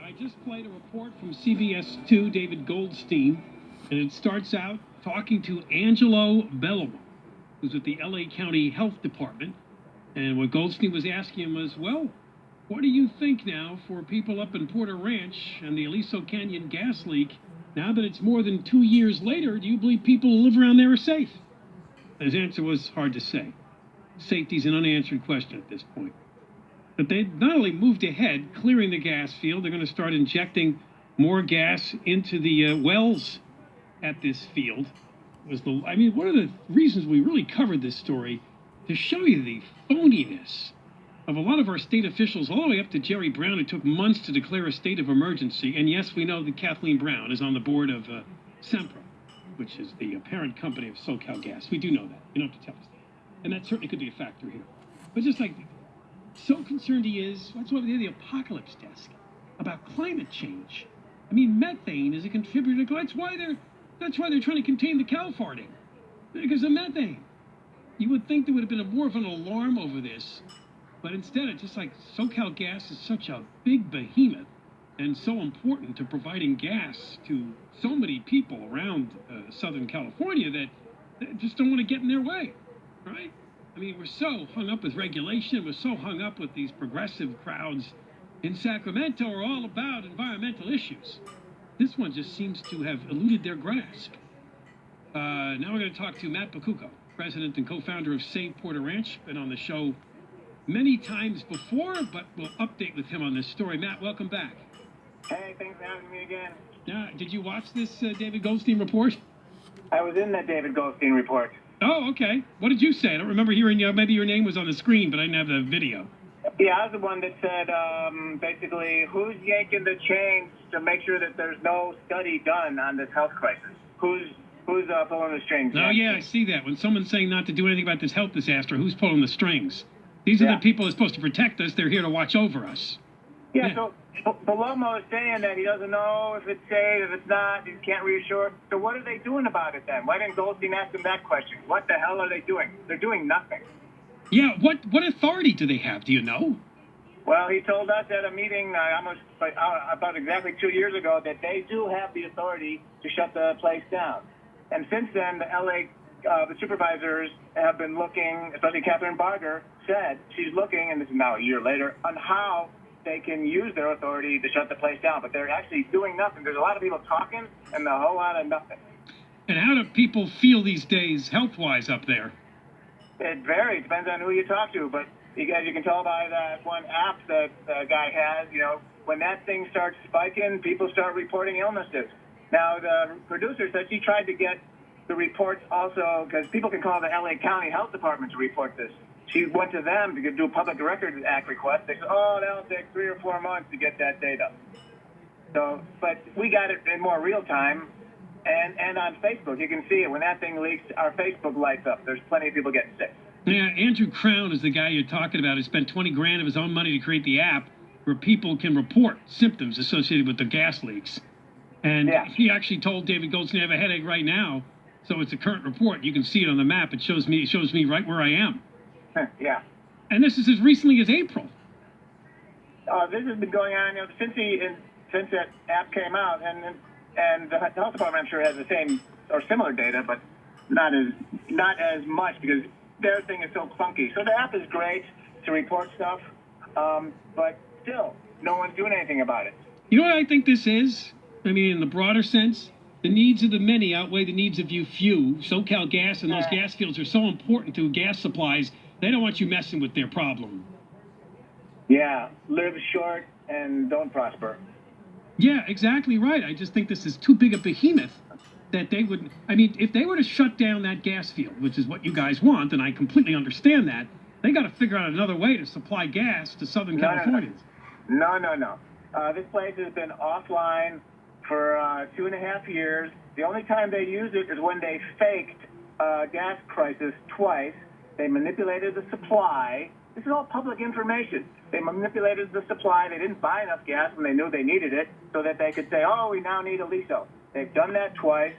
I just played a report from CBS2, David Goldstein, and it starts out talking to Angelo Bellomo, who's at the LA County Health Department. And what Goldstein was asking him was, well, what do you think now for people up in Porter Ranch and the Aliso Canyon gas leak? Now that it's more than 2 years later, do you believe people who live around there are safe? His answer was hard to say. Safety's an unanswered question at this point. But they not only moved ahead, clearing the gas field, they're going to start injecting more gas into the wells at this field. One of the reasons we really covered this story, to show you the phoniness of a lot of our state officials, all the way up to Jerry Brown. It took months to declare a state of emergency. And yes, we know that Kathleen Brown is on the board of Sempra, which is the parent company of SoCal Gas. We do know that. You don't have to tell us that. And that certainly could be a factor here. But just like, so concerned he is, that's why we did the apocalypse desk, about climate change. I mean, methane is a contributor to, that's why they're trying to contain the cow farting, because of methane. You would think there would have been more of an alarm over this, but instead, it's just like SoCal Gas is such a big behemoth and so important to providing gas to so many people around Southern California that they just don't want to get in their way, right? I mean, we're so hung up with regulation, we're so hung up with these progressive crowds in Sacramento are all about environmental issues. This one just seems to have eluded their grasp. Now we're going to talk to Matt Pakucko, president and co-founder of Save Porter Ranch. Been on the show many times before, but we'll update with him on this story. Matt, welcome back. Hey, thanks for having me again. Did you watch this David Goldstein report? I was in that David Goldstein report. Oh, okay. What did you say? I don't remember hearing you. Maybe your name was on the screen, but I didn't have the video. Yeah, I was the one that said, basically, who's yanking the chains to make sure that there's no study done on this health crisis? Who's pulling the strings? Oh, yeah, I see that. When someone's saying not to do anything about this health disaster, who's pulling the strings? These are the people who are supposed to protect us. They're here to watch over us. Yeah. So Bellomo is saying that he doesn't know if it's safe, if it's not, he can't reassure. So what are they doing about it then? Why didn't Goldstein ask him that question? What the hell are they doing? They're doing nothing. Yeah, what authority do they have? Do you know? Well, he told us at a meeting about exactly 2 years ago that they do have the authority to shut the place down. And since then, the the supervisors have been looking, especially Catherine Barger said she's looking, and this is now a year later, on how they can use their authority to shut the place down. But they're actually doing nothing. There's a lot of people talking and a whole lot of nothing. And how do people feel these days health-wise up there? It varies. Depends on who you talk to. But as you can tell by that one app that the guy has, when that thing starts spiking, people start reporting illnesses. Now, the producer said she tried to get the reports also, because people can call the LA County Health Department to report this. She went to them to do a Public Records Act request. They said, that'll take 3 or 4 months to get that data. So, but we got it in more real time. And on Facebook, you can see it. When that thing leaks, our Facebook lights up. There's plenty of people getting sick. Yeah, Andrew Crown is the guy you're talking about. He spent $20,000 of his own money to create the app where people can report symptoms associated with the gas leaks. And he actually told David Goldstein, I have a headache right now. So it's a current report. You can see it on the map. It shows me right where I am. Yeah. And this is as recently as April. This has been going on since that app came out, and the health department, I'm sure, has the same or similar data, but not as much because their thing is so clunky. So the app is great to report stuff, but still, no one's doing anything about it. You know what I think this is? I mean, in the broader sense, the needs of the many outweigh the needs of you few. SoCal Gas and those gas fields are so important to gas supplies. They don't want you messing with their problem. Yeah, live short and don't prosper. Yeah, exactly right. I just think this is too big a behemoth that they would, if they were to shut down that gas field, which is what you guys want, and I completely understand that, they got to figure out another way to supply gas to Southern Californians. No. This place has been offline for 2.5 years. The only time they used it is when they faked a gas crisis twice. They manipulated the supply. This is all public information. They manipulated the supply. They didn't buy enough gas when they knew they needed it so that they could say, we now need Aliso. They've done that twice.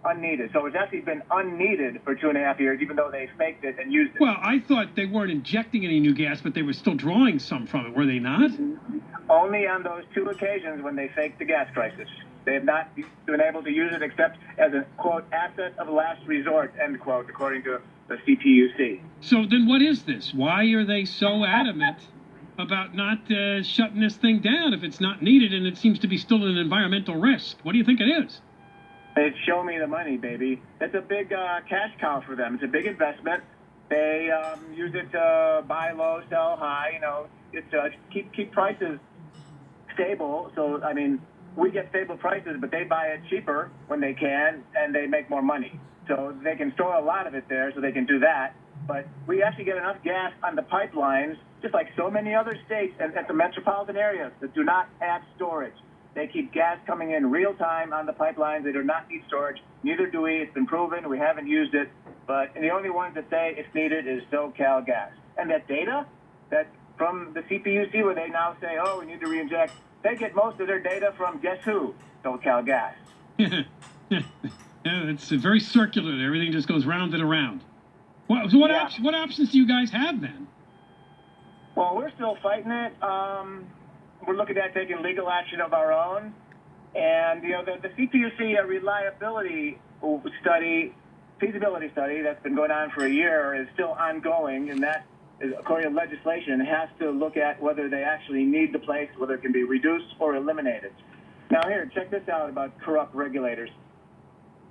unneeded. So it's actually been unneeded for 2.5 years, even though they faked it and used it. Well, I thought they weren't injecting any new gas, but they were still drawing some from it, were they not? Only on those 2 occasions when they faked the gas crisis. They have not been able to use it except as a, quote, asset of last resort, end quote, according to the CPUC. So then what is this? Why are they so adamant about not shutting this thing down if it's not needed and it seems to be still an environmental risk? What do you think it is? It's show me the money, baby. It's a big cash cow for them. It's a big investment. They use it to buy low, sell high. You know, it's keep prices stable. So I mean, we get stable prices, but they buy it cheaper when they can, and they make more money. So they can store a lot of it there, so they can do that. But we actually get enough gas on the pipelines, just like so many other states and the metropolitan areas that do not have storage. They keep gas coming in real time on the pipelines. They do not need storage. Neither do we. It's been proven. We haven't used it. But the only ones that say it's needed is SoCal Gas. And that data that from the CPUC, where they now say, oh, we need to reinject, they get most of their data from guess who? SoCal Gas. Yeah, it's very circular. Everything just goes round and around. So what options do you guys have then? Well, we're still fighting it. We're looking at taking legal action of our own. And, you know, the CPUC reliability study, feasibility study that's been going on for a year is still ongoing. And that, is, according to legislation, has to look at whether they actually need the place, whether it can be reduced or eliminated. Now, here, check this out about corrupt regulators.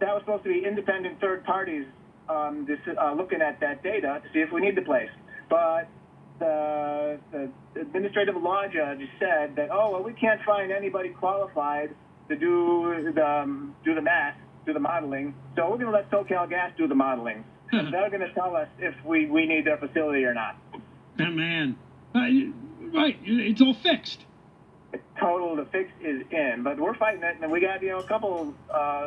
That was supposed to be independent third parties looking at that data to see if we need the place. But the administrative law judge said that, oh, well, we can't find anybody qualified to do the math, do the modeling, so we're going to let SoCal Gas do the modeling. They're going to tell us if we need their facility or not. Oh, man. Right, it's all fixed. The fix is in, but we're fighting it, and we got, you know, a couple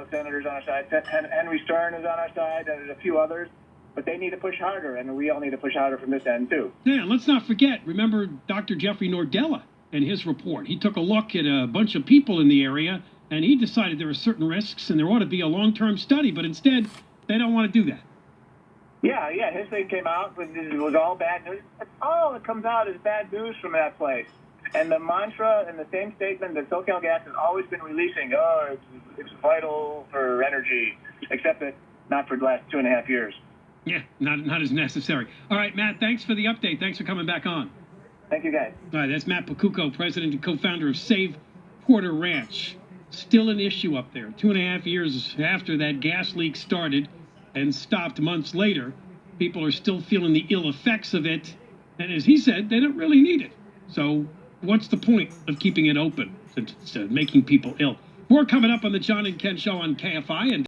senators on our side. Henry Stern is on our side, and there's a few others. But they need to push harder, and we all need to push harder from this end, too. Yeah, let's not forget, remember Dr. Jeffrey Nordella and his report. He took a look at a bunch of people in the area, and he decided there were certain risks, and there ought to be a long-term study, but instead, they don't want to do that. Yeah, his thing came out, it was all bad news. That's all that comes out is bad news from that place. And the mantra and the same statement that SoCal Gas has always been releasing, oh, it's vital for energy, except that not for the last 2.5 years. Yeah, not as necessary. All right, Matt, thanks for the update. Thanks for coming back on. Thank you, guys. All right, that's Matt Pakucko, president and co-founder of Save Porter Ranch. Still an issue up there. 2.5 years after that gas leak started and stopped months later, people are still feeling the ill effects of it. And as he said, they don't really need it. So what's the point of keeping it open? It's making people ill. More coming up on the John and Ken Show on KFI. And